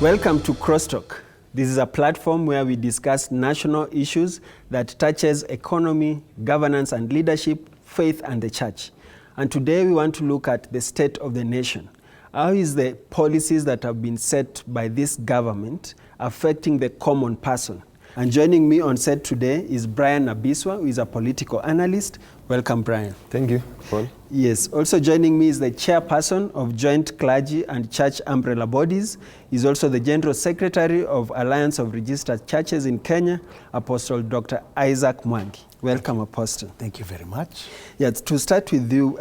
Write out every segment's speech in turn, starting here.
Welcome to CrossTalk. This is a platform where we discuss national issues that touches economy, governance and leadership, faith and the church. And today we want to look at the state of the nation. How is the policies that have been set by this government affecting the common person? And joining me on set today is Brian Nabiswa, who is a political analyst. Welcome, Brian. Thank you, Paul. Yes, also joining me is the chairperson of Joint Clergy and Church Umbrella Bodies. He's also the General Secretary of Alliance of Registered Churches in Kenya, Apostle Dr. Isaack Mwangi. Welcome, Apostle. Thank you very much. Yes, to start with you,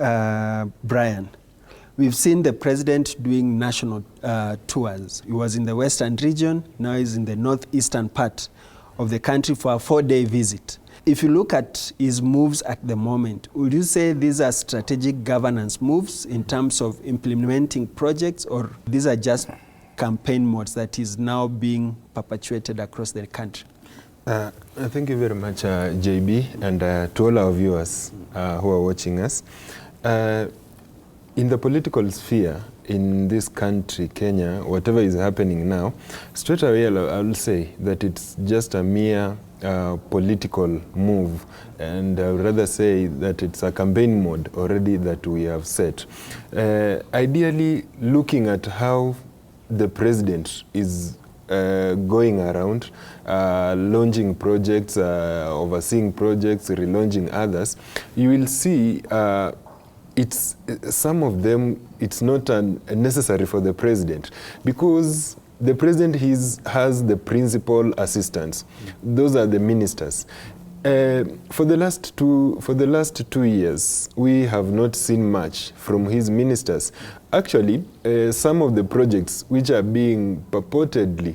Brian, we've seen the president doing national tours. He was in the Western region, now he's in the northeastern part of the country for a 4-day visit. If you look at his moves at the moment, would you say these are strategic governance moves in terms of implementing projects, or these are just campaign modes that is now being perpetuated across the country? Thank you very much, JB, and to all our viewers who are watching us. In the political sphere in this country, Kenya, whatever is happening now, straight away I will say that it's just a mere political move, and I would rather say that it's a campaign mode already that we have set. Ideally, looking at how the president is going around, launching projects, overseeing projects, relaunching others, you will see it's some of them, it's not necessary for the president, because the president has the principal assistants. Those are the ministers. For the last 2 years, we have not seen much from his ministers. Actually, some of the projects which are being purportedly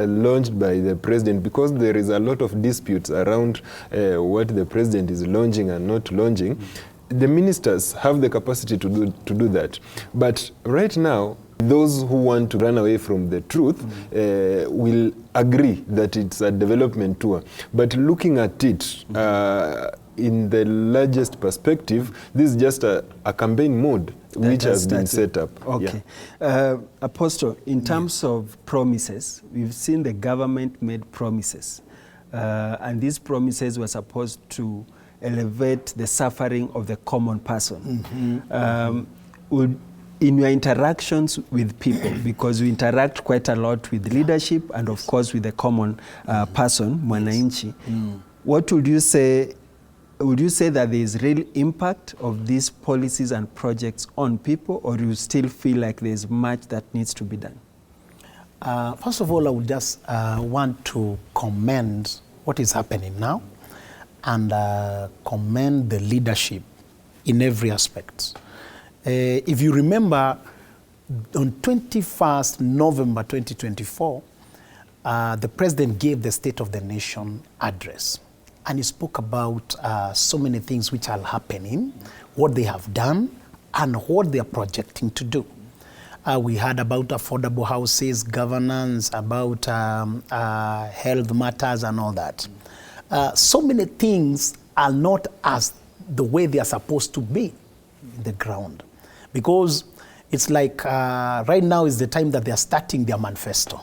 launched by the president, because there is a lot of disputes around what the president is launching and not launching, the ministers have the capacity to do that. But right now, those who want to run away from the truth will agree that it's a development tour. But looking at it in the largest perspective, this is just a campaign mode which has been set up. Okay. Yeah. Apostle, in terms of promises, we've seen the government made promises. And these promises were supposed to elevate the suffering of the common person. In your interactions with people, because we interact quite a lot with leadership and of course with the common person, mwananchi, what would you say? Would you say that there is real impact of these policies and projects on people, or do you still feel like there's much that needs to be done? First of all, I would just want to commend what is happening now, and commend the leadership in every aspect. If you remember, on 21st November 2024, the president gave the State of the Nation address, and he spoke about so many things which are happening, what they have done, and what they are projecting to do. We heard about affordable houses, governance, about health matters and all that. So many things are not as the way they are supposed to be in the ground, because it's like right now is the time that they are starting their manifesto.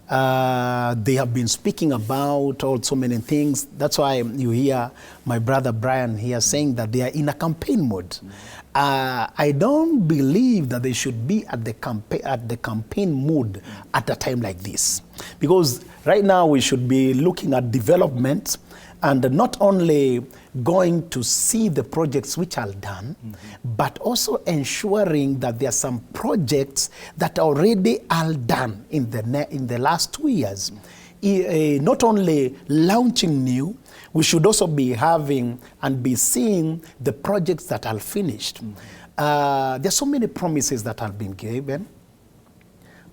They have been speaking about so many things. That's why you hear my brother Brian here saying that they are in a campaign mode. I don't believe that they should be at the campaign mood at a time like this, because right now we should be looking at development and not only going to see the projects which are done, but also ensuring that there are some projects that already are done in the last 2 years. Not only launching new, we should also be having and be seeing the projects that are finished. There are so many promises that have been given.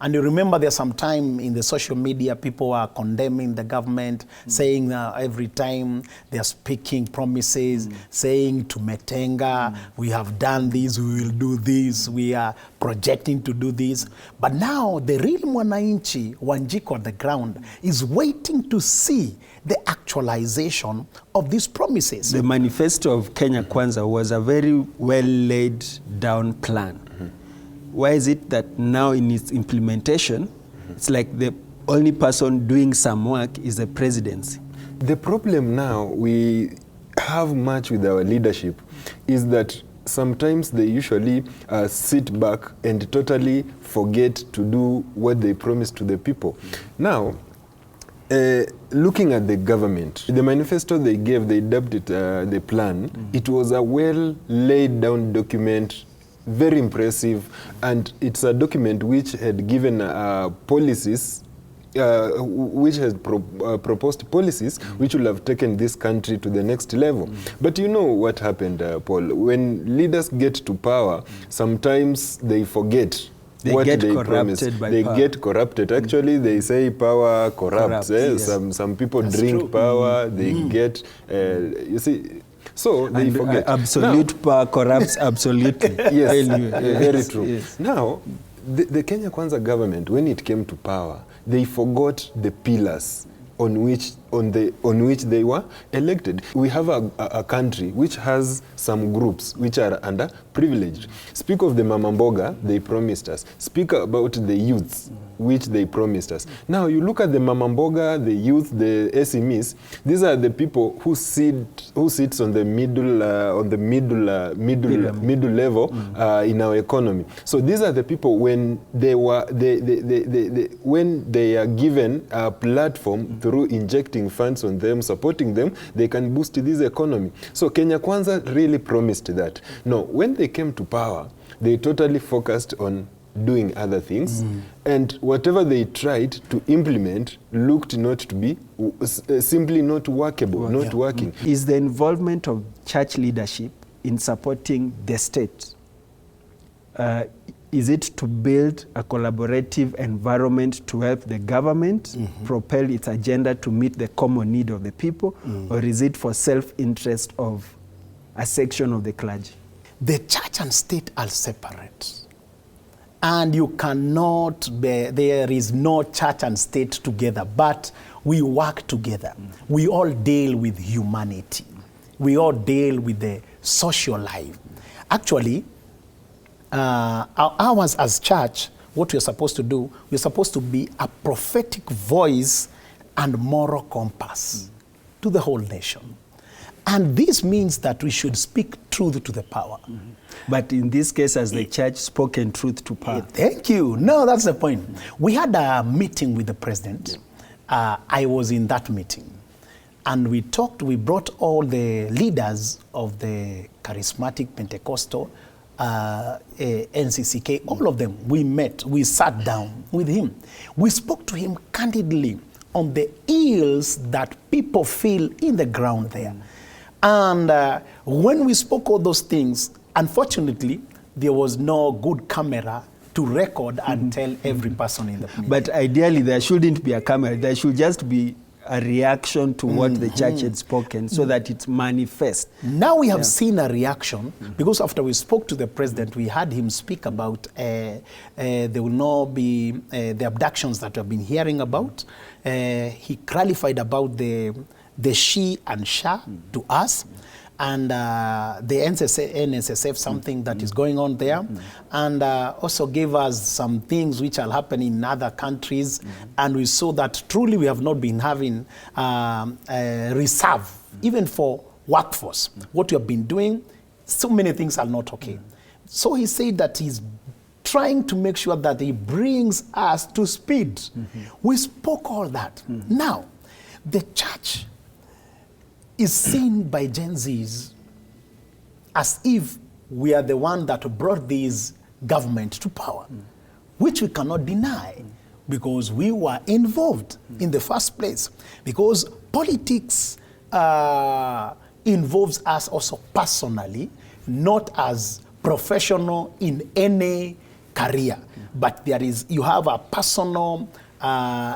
And you remember there's some time in the social media, people are condemning the government, saying every time they're speaking promises, saying to Metenga, we have done this, we will do this, we are projecting to do this. But now the real mwananchi, Wanjiko on the ground, is waiting to see the actualization of these promises. The manifesto of Kenya Kwanza was a very well laid down plan. Why is it that now in its implementation, It's like the only person doing some work is the presidency. The problem now we have much with our leadership is that sometimes they usually sit back and totally forget to do what they promised to the people. Now, looking at the government, the manifesto they gave, they dubbed it the plan. It was a well laid down document, very impressive, and it's a document which had given policies, which has proposed policies which will have taken this country to the next level. But you know what happened, Paul? When leaders get to power, sometimes they forget what they promised. They get corrupted. Actually, they say power corrupts. Yes. Some people That's drink true. Power. They get, you see, so they forget. Absolute power corrupts absolutely. Yes, very true. Yes. Now, the Kenya Kwanza government, when it came to power, they forgot the pillars on which they were elected. We have a country which has some groups which are underprivileged. Speak of the Mama Mboga, they promised us. Speak about the youths, which they promised us. Now you look at the Mama Mboga, the youth, the SMEs. These are the people who sits on the middle level in our economy. So these are the people when when they are given a platform through injecting funds on them, supporting them, they can boost this economy. So Kenya Kwanza really promised that. No, when they came to power, they totally focused on doing other things, and whatever they tried to implement looked not to be, simply not workable, not working. Is the involvement of church leadership in supporting the state, is it to build a collaborative environment to help the government propel its agenda to meet the common need of the people, or is it for self-interest of a section of the clergy? The church and state are separate. And you cannot, there is no church and state together, but we work together. We all deal with humanity. We all deal with the social life. Actually, ours as church, what we're supposed to do, we're supposed to be a prophetic voice and moral compass to the whole nation. And this means that we should speak truth to the power. But in this case, has the church spoken truth to power? Thank you. No, that's the point. We had a meeting with the president. I was in that meeting. And we brought all the leaders of the charismatic Pentecostal, NCCK, all of them. We met, we sat down with him. We spoke to him candidly on the ills that people feel in the ground there. And when we spoke all those things, unfortunately, there was no good camera to record and tell every person in the meeting. But ideally, there shouldn't be a camera. There should just be a reaction to what the church had spoken so that it's manifest. Now we have seen a reaction because after we spoke to the president, we had him speak about there will not be the abductions that we have been hearing about. He clarified about the she and sha to us, and the NSSF, something that is going on there, and also gave us some things which are happening in other countries, and we saw that truly we have not been having reserve, even for workforce. What we have been doing, so many things are not okay. So he said that he's trying to make sure that he brings us to speed. We spoke all that. Now, the church is seen by Gen Zs as if we are the one that brought this government to power, which we cannot deny because we were involved in the first place. Because politics involves us also personally, not as professional in any career, but you have a personal,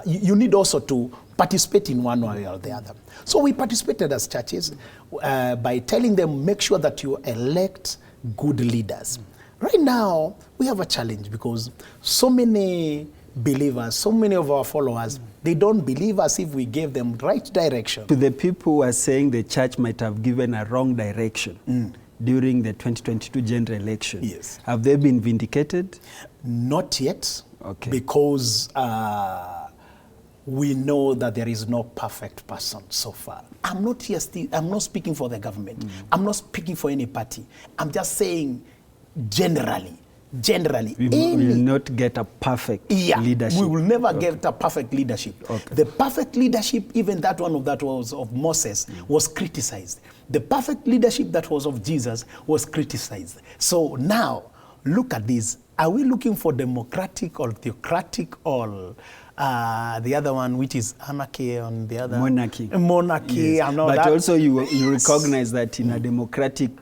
you need also to participate in one way or the other. So we participated as churches by telling them, make sure that you elect good leaders. Right now, we have a challenge because so many believers, so many of our followers, they don't believe us if we gave them right direction. To the people who are saying the church might have given a wrong direction during the 2022 general election, have they been vindicated? Not yet. Okay. Because we know that there is no perfect person so far. I'm not here I'm not speaking for the government. I'm not speaking for any party. I'm just saying generally. We will not get a perfect leadership. We will never get a perfect leadership. Okay. The perfect leadership, even that one that was of Moses, was criticized. The perfect leadership that was of Jesus was criticized. So now, look at this. Are we looking for democratic or theocratic or the other one, which is anarchy on the other? Monarchy. Monarchy, yes. and all but that. also you recognize that in a democratic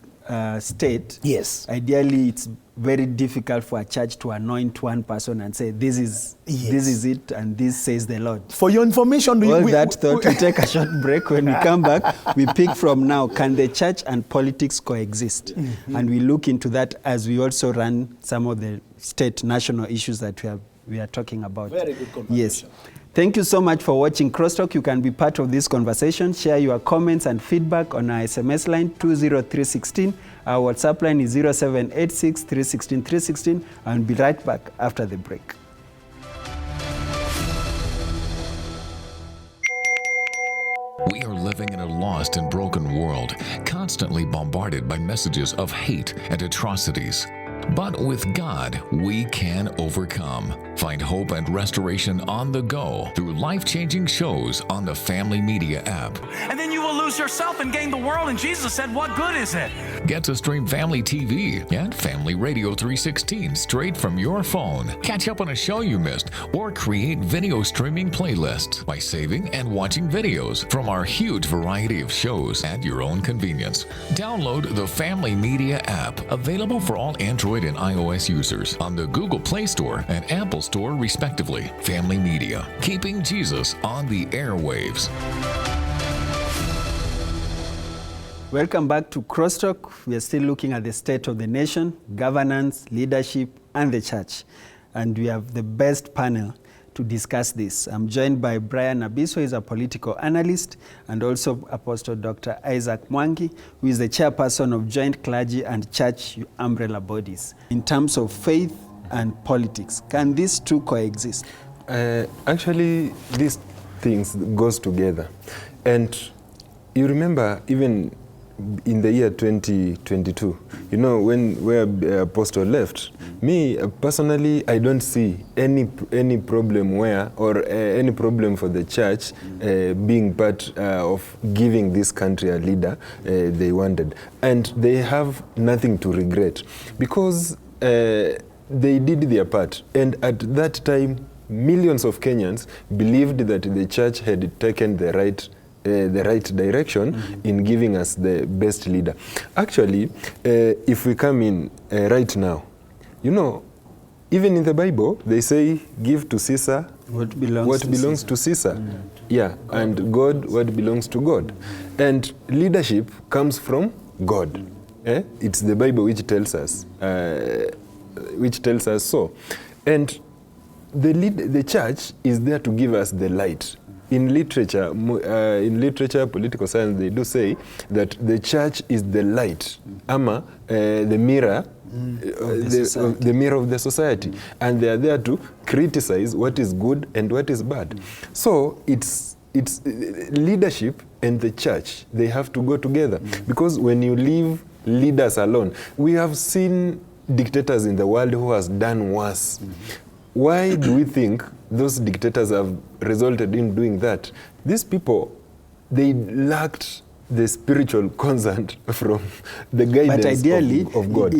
state, yes, ideally it's very difficult for a church to anoint one person and say, this is it, and this says the Lord. For your information, we take a short break. When we come back, we pick from now, can the church and politics coexist? And we look into that as we also run some of the state, national issues that we are talking about. Very good conversation. Yes. Thank you so much for watching CrossTalk. You can be part of this conversation. Share your comments and feedback on our SMS line 20316. Our WhatsApp line is 0786 316 316. I'll be right back after the break. We are living in a lost and broken world, constantly bombarded by messages of hate and atrocities. But with God, we can overcome. Find hope and restoration on the go through life-changing shows on the Family Media app. And then you will lose yourself and gain the world. And Jesus said, what good is it? Get to stream Family TV and Family Radio 316 straight from your phone. Catch up on a show you missed or create video streaming playlists by saving and watching videos from our huge variety of shows at your own convenience. Download the Family Media app, available for all Android and iOS users on the Google Play Store and Apple Store respectively. Family Media, keeping Jesus on the airwaves. Welcome back to CrossTalk. We are still looking at the state of the nation, governance, leadership, and the church. And we have the best panel to discuss this. I'm joined by Brian Nabiswa, who is a political analyst, and also Apostle Dr. Isaack Mwangi, who is the chairperson of Joint Clergy and Church umbrella bodies. In terms of faith and politics, can these two coexist? Actually, these things goes together. And you remember even in the year 2022, you know, where Apostle left, me personally, I don't see any problem any problem for the church being part of giving this country a leader they wanted. And they have nothing to regret because they did their part. And at that time, millions of Kenyans believed that the church had taken the right direction in giving us the best leader. Actually, if we come in right now, you know, even in the Bible, they say, give to Caesar what belongs to Caesar. Yeah, and God what belongs to God. And leadership comes from God. It's the Bible which tells us so. And the church is there to give us the light. In literature, political science, they do say that the church is the light, the mirror, the mirror of the society, and they are there to criticize what is good and what is bad. So it's leadership and the church, they have to go together, because when you leave leaders alone, we have seen dictators in the world who has done worse. Why do we think those dictators have resulted in doing that? These people, they lacked the spiritual consent from the guidance but ideally, of God.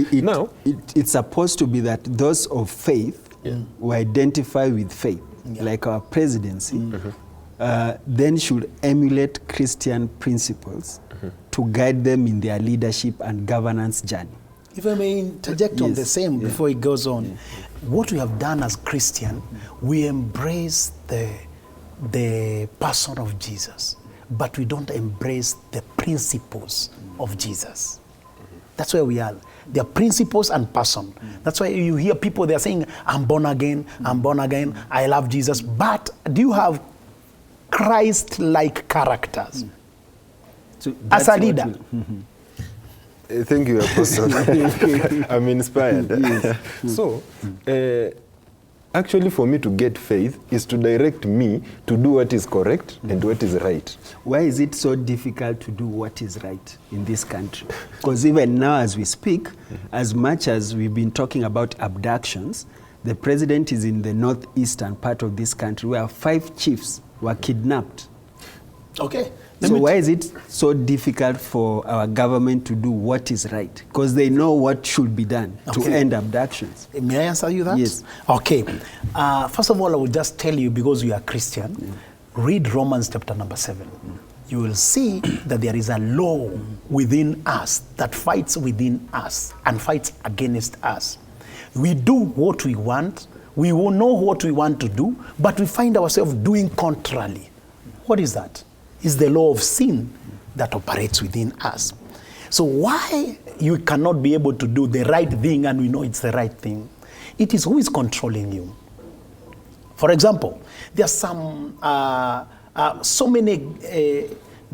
It's supposed to be that those of faith who identify with faith, like our presidency, then should emulate Christian principles to guide them in their leadership and governance journey. If I may interject on the same before it goes on, what we have done as Christian, we embrace the person of Jesus, but we don't embrace the principles of Jesus. That's where we are. There are principles and person. That's why you hear people, they're saying, I'm born again, I love Jesus. But do you have Christ-like characters So as a leader? Thank you, Apostle. I'm inspired. So, actually for me to get faith is to direct me to do what is correct and what is right. Why is it so difficult to do what is right in this country? Because even now as we speak, as much as we've been talking about abductions, the president is in the northeastern part of this country where 5 chiefs were kidnapped. Okay. So why is it so difficult for our government to do what is right? Because they know what should be done to end abductions. May I answer you that? Yes. Okay. First of all, I will just tell you, because you are Christian, read Romans chapter number 7. You will see that there is a law within us that fights within us and fights against us. We do what we want, we will know what we want to do, but we find ourselves doing contrarily. What is that? It's the law of sin that operates within us. So why you cannot be able to do the right thing and we know it's the right thing? It is who is controlling you. For example, there are some so many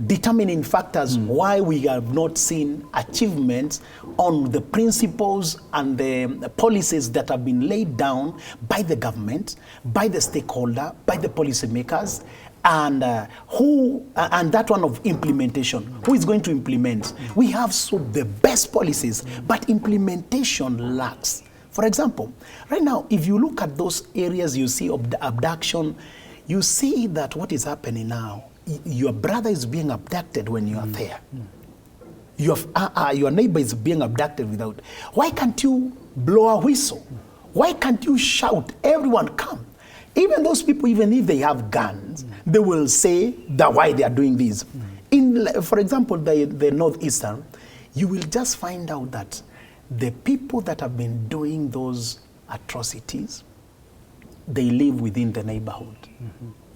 determining factors why we have not seen achievements on the principles and the policies that have been laid down by the government, by the stakeholder, by the policymakers, and and that one of implementation. Who is going to implement? We have the best policies, but implementation lacks. For example, right now, if you look at those areas you see of the abduction, you see that what is happening now, your brother is being abducted when you are there. Your neighbor is being abducted without. Why can't you blow a whistle? Why can't you shout, everyone come? Even those people, even if they have guns, they will say that why they are doing this. For example, the northeastern, you will just find out that the people that have been doing those atrocities, they live within the neighborhood.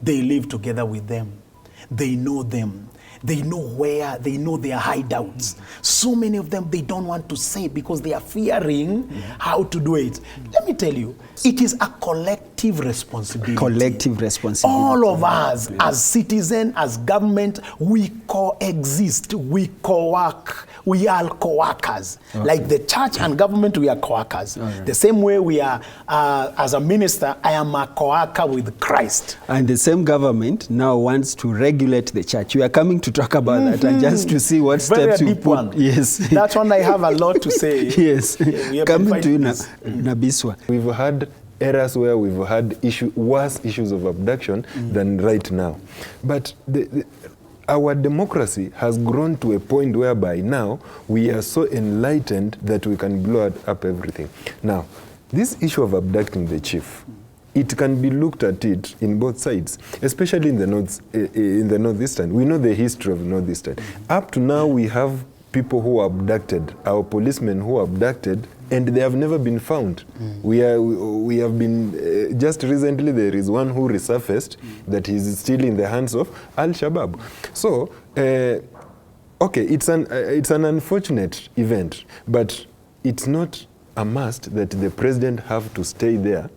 They live together with them. They know them. They know where, they know their hideouts. So many of them, they don't want to say it because they are fearing how to do it. Let me tell you, it is a collective responsibility. Collective responsibility. All of us, as citizens, as government, we coexist, we co-work, we are co-workers. Like the church and government, we are co-workers. The same way we are, as a minister, I am a co-worker with Christ. And the same government now wants to regulate the church. We are coming to talk about that and just to see what steps you put. One. Yes. That one I have a lot to say. Yes. Coming to you, Nabiswa. We've had eras where we've had worse issues of abduction than right now. But our democracy has grown to a point whereby now we are so enlightened that we can blow up everything. Now, this issue of abducting the chief, it can be looked at it in both sides, especially in the northeastern. We know the history of the northeastern. Up to now, we have people who are abducted, our policemen who are abducted, and they have never been found. We have been, just recently there is one who resurfaced that is still in the hands of Al-Shabaab. So, okay, it's an unfortunate event, but it's not a must that the president have to stay there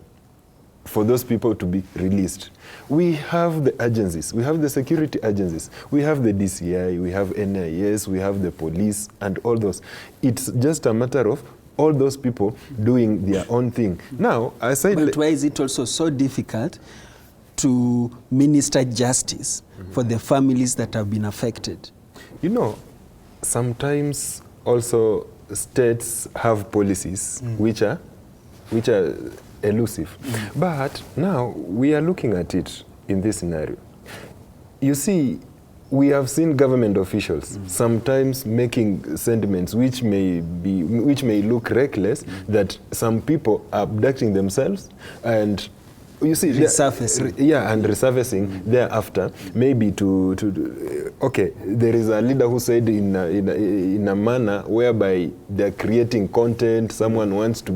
for those people to be released. We have the agencies, we have the security agencies, we have the DCI, we have NIS, we have the police, and all those. It's just a matter of all those people doing their own thing. Now, but why is it also so difficult to minister justice for the families that have been affected? You know, sometimes also states have policies which are elusive. But now we are looking at it in this scenario. You see, we have seen government officials sometimes making sentiments which may look reckless, that some people are abducting themselves and you see, resurfacing. And resurfacing thereafter, maybe okay, there is a leader who said in a manner whereby they're creating content, someone wants to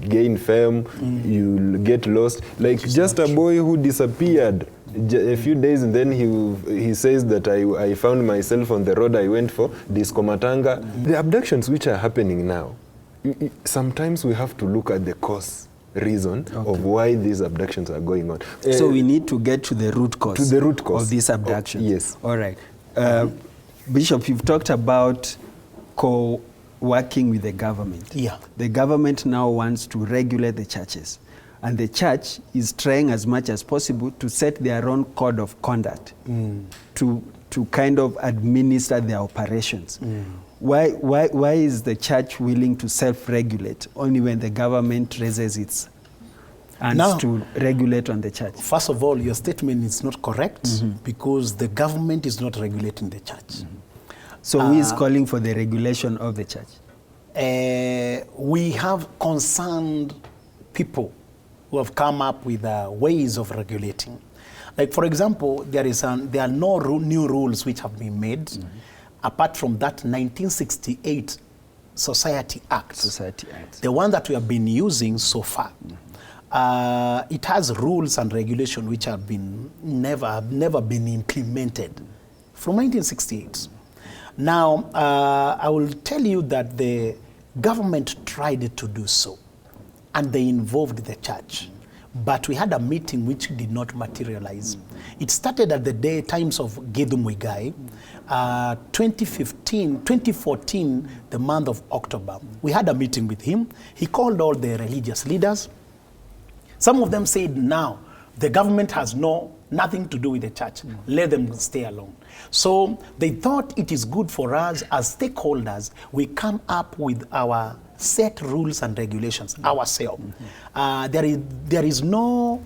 gain fame, you'll get lost. Like just a boy who disappeared a few days, and then he says that I found myself on the road I went for, Disco Matanga. The abductions which are happening now, sometimes we have to look at the cause reason of why these abductions are going on. So we need to get to the root cause. To the root cause of these abductions. Yes. All right. Bishop, you've talked about working with the government. Yeah. The government now wants to regulate the churches. And the church is trying as much as possible to set their own code of conduct to kind of administer their operations. Why is the church willing to self-regulate only when the government raises its hands to regulate on the church? First of all, your statement is not correct because the government is not regulating the church. So who is calling for the regulation of the church? We have concerned people who have come up with ways of regulating. Like, for example, there are no new rules which have been made apart from that 1968 Society Act. The one that we have been using so far. It has rules and regulations which have been never been implemented from 1968. Now, I will tell you that the government tried to do so, and they involved the church. But we had a meeting which did not materialize. It started at the times of Githu Muigai, 2014, the month of October. We had a meeting with him. He called all the religious leaders. Some of them said, now, the government has nothing to do with the church. Let them stay alone. So they thought it is good for us as stakeholders, we come up with our set rules and regulations ourselves. There is no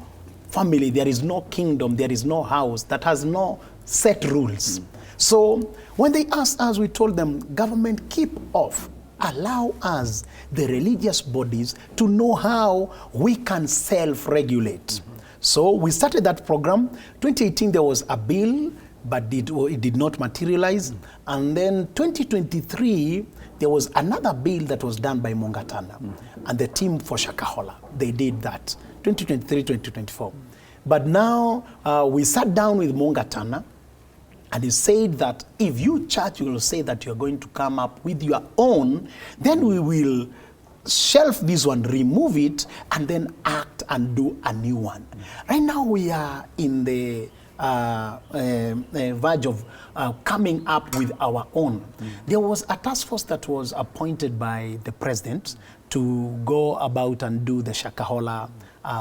family, there is no kingdom, there is no house that has no set rules. So when they asked us, we told them, government, keep off. Allow us, the religious bodies, to know how we can self-regulate. So we started that program. 2018, there was a bill, but it did not materialize. And then 2023, there was another bill that was done by Mongatana and the team for Shakahola. They did that, 2023, 2024. But now we sat down with Mongatana, and he said that if you church will say that you're going to come up with your own, then we will shelf this one, remove it, and then act and do a new one. Right now we are in the verge of coming up with our own. There was a task force that was appointed by the president to go about and do the Shakahola,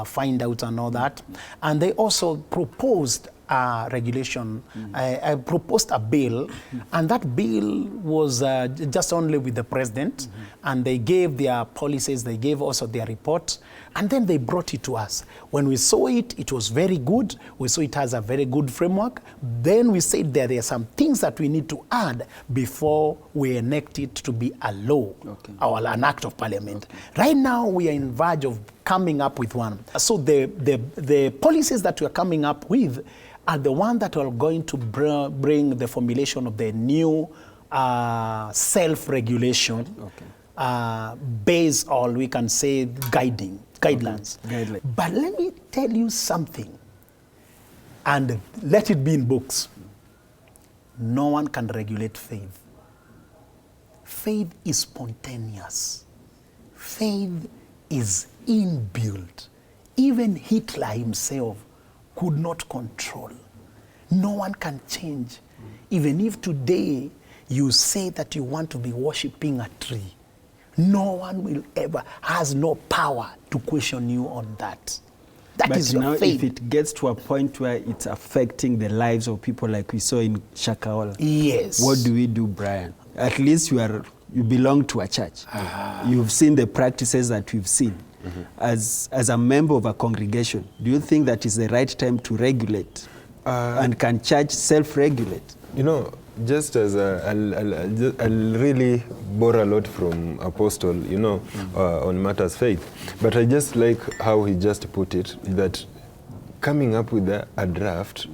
find out and all that. And they also proposed a regulation, I proposed a bill, and that bill was just only with the president, and they gave their policies, they gave also their report, and then they brought it to us. When we saw it, it was very good. We saw it has a very good framework. Then we said there are some things that we need to add before we enact it to be a law or an act of parliament. Right now, we are in verge of coming up with one. So the policies that we are coming up with are the one that are going to bring the formulation of the new self-regulation based on, we can say, guidelines. But let me tell you something, and let it be in books. No one can regulate faith. Faith is spontaneous. Faith is inbuilt. Even Hitler himself could not control. No one can change. Even if today you say that you want to be worshiping a tree, no one will ever, has no power to question you on that. That is your faith. If it gets to a point where it's affecting the lives of people like we saw in Shakahola, yes, what do we do, Brian? At least you belong to a church. You've seen the practices that we've seen. As a member of a congregation, do you think that is the right time to regulate? And can church self-regulate? You know, just as I'll really borrow a lot from Apostle, you know, on matters faith. But I just like how he just put it, that coming up with a draft,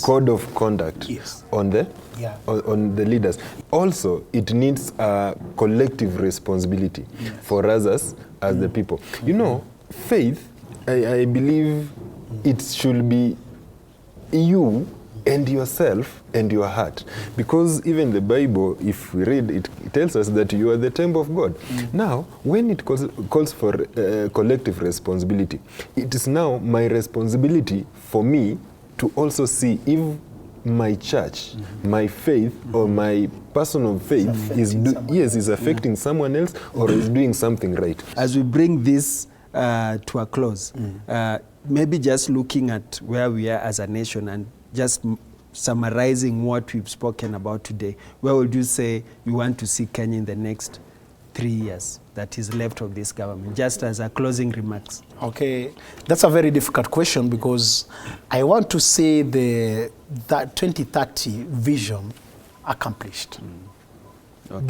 code of conduct on the leaders. Also, it needs a collective responsibility for us as the people. You know, faith, I believe it should be you and yourself and your heart. Because even the Bible, if we read, it tells us that you are the temple of God. Now, when it calls for collective responsibility, it is now my responsibility for me to also see if my church, my faith, or my personal faith is affecting someone else or is doing something right. As we bring this to a close, maybe just looking at where we are as a nation and just summarizing what we've spoken about today, where would you say you want to see Kenya in the next 3 years that is left of this government, just as a closing remarks? Okay, that's a very difficult question because I want to see that 2030 vision accomplished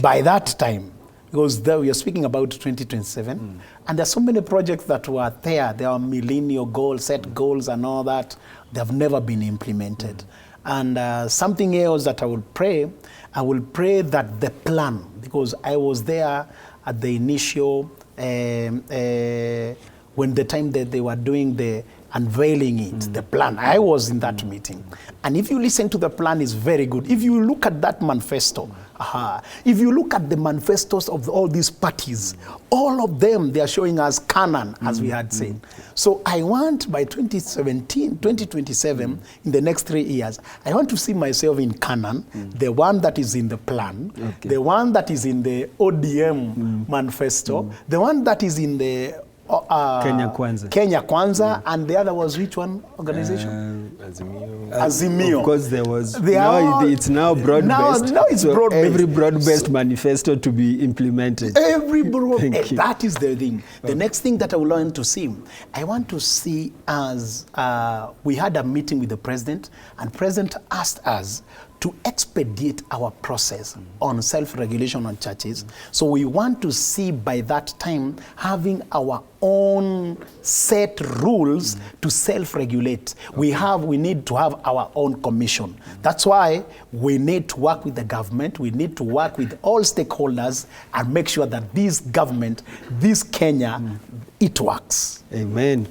by that time. Because there we are speaking about 2027, and there's so many projects that were there. There are millennial goals, set goals and all that. They have never been implemented. And something else that I will pray that the plan, because I was there at the initial, when the time that they were doing the unveiling it, the plan. I was in that meeting. And if you listen to the plan, it's very good. If you look at that manifesto, if you look at the manifestos of all these parties, all of them, they are showing us Canaan, as we had said. So I want by 2027, in the next 3 years, I want to see myself in Canaan, the one that is in the plan, the one that is in the ODM manifesto, the one that is in the Kenya Kwanza, and the other was which one organization? Azimio. Of course, there was. It's now broad-based. Now it's so broad-based. Every broad-based manifesto to be implemented. Every broad-based. That is the thing. The next thing that I would want to see, I want to see as we had a meeting with the president, and president asked us to expedite our process on self-regulation on churches. So we want to see by that time having our own set rules to self-regulate. We need to have our own commission. That's why we need to work with the government. We need to work with all stakeholders and make sure that this government, this Kenya, it works. Amen.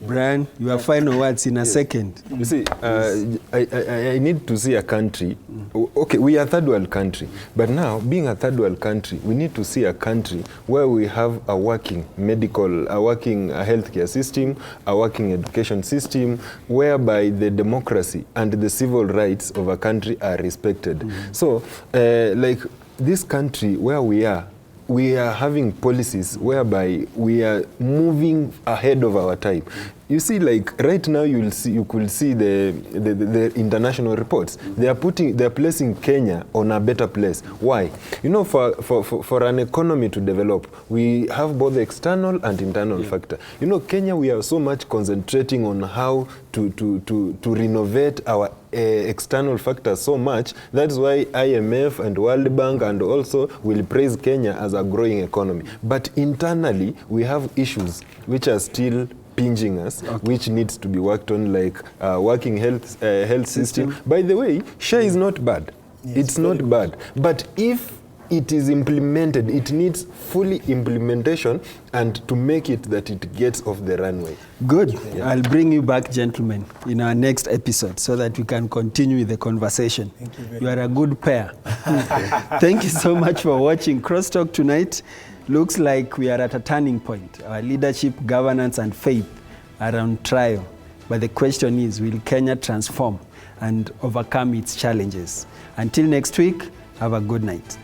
Brian, your final words in a second. You see, I need to see a country. Okay, we are a third world country, but now, being a third world country, we need to see a country where we have a working healthcare system, a working education system, whereby the democracy and the civil rights of a country are respected. So, like this country where we are having policies whereby we are moving ahead of our time. You see, like right now, you could see the international reports. They are placing Kenya on a better place. Why? You know, for an economy to develop, we have both the external and internal factor. You know, Kenya, we are so much concentrating on how to renovate our external factors so much. That's why IMF and World Bank and also will praise Kenya as a growing economy. But internally, we have issues which are still pinching us, which needs to be worked on, like working health system. By the way, share is not bad. Yes, it's not bad. But if it is implemented, it needs fully implementation and to make it that it gets off the runway. Good. Yeah. I'll bring you back, gentlemen, in our next episode so that we can continue with the conversation. Thank you very much. You are a good pair. Thank you so much for watching CrossTalk tonight. Looks like we are at a turning point. Our leadership, governance, and faith are on trial. But the question is, will Kenya transform and overcome its challenges? Until next week, have a good night.